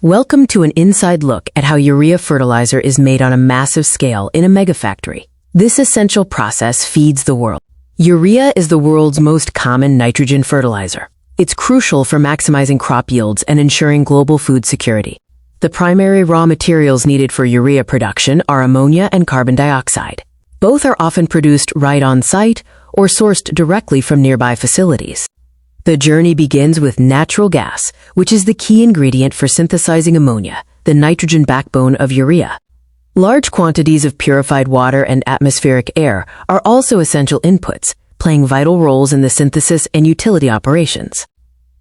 Welcome to an inside look at how urea fertilizer is made on a massive scale in a megafactory. This essential process feeds the world. Urea is the world's most common nitrogen fertilizer. It's crucial for maximizing crop yields and ensuring global food security. The primary raw materials needed for urea production are ammonia and carbon dioxide. Both are often produced right on site or sourced directly from nearby facilities. The journey begins with natural gas, which is the key ingredient for synthesizing ammonia, the nitrogen backbone of urea. Large quantities of purified water and atmospheric air are also essential inputs, playing vital roles in the synthesis and utility operations.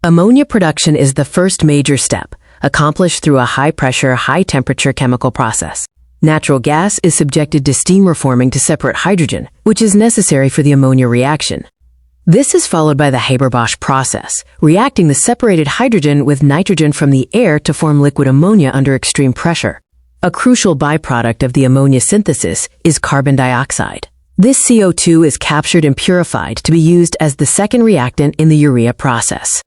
Ammonia production is the first major step, accomplished through a high-pressure, high-temperature chemical process. Natural gas is subjected to steam reforming to separate hydrogen, which is necessary for the ammonia reaction. This is followed by the Haber-Bosch process, reacting the separated hydrogen with nitrogen from the air to form liquid ammonia under extreme pressure. A crucial byproduct of the ammonia synthesis is carbon dioxide. This CO2 is captured and purified to be used as the second reactant in the urea process.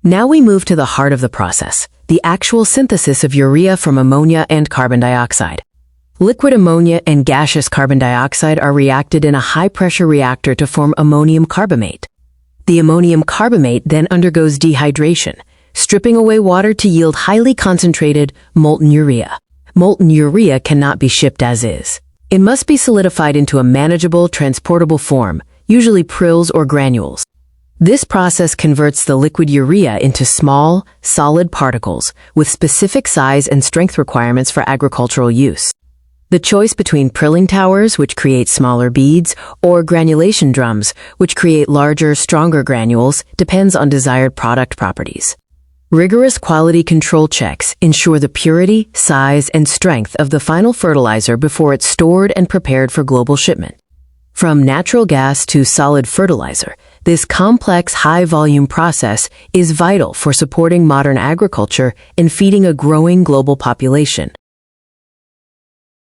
Now we move to the heart of the process, the actual synthesis of urea from ammonia and carbon dioxide. Liquid ammonia and gaseous carbon dioxide are reacted in a high-pressure reactor to form ammonium carbamate. The ammonium carbamate then undergoes dehydration, stripping away water to yield highly concentrated molten urea. Molten urea cannot be shipped as is. It must be solidified into a manageable, transportable form, usually prills or granules. This process converts the liquid urea into small, solid particles with specific size and strength requirements for agricultural use. The choice between prilling towers, which create smaller beads, or granulation drums, which create larger, stronger granules, depends on desired product properties. Rigorous quality control checks ensure the purity, size, and strength of the final fertilizer before it's stored and prepared for global shipment. From natural gas to solid fertilizer, this complex, high-volume process is vital for supporting modern agriculture and feeding a growing global population.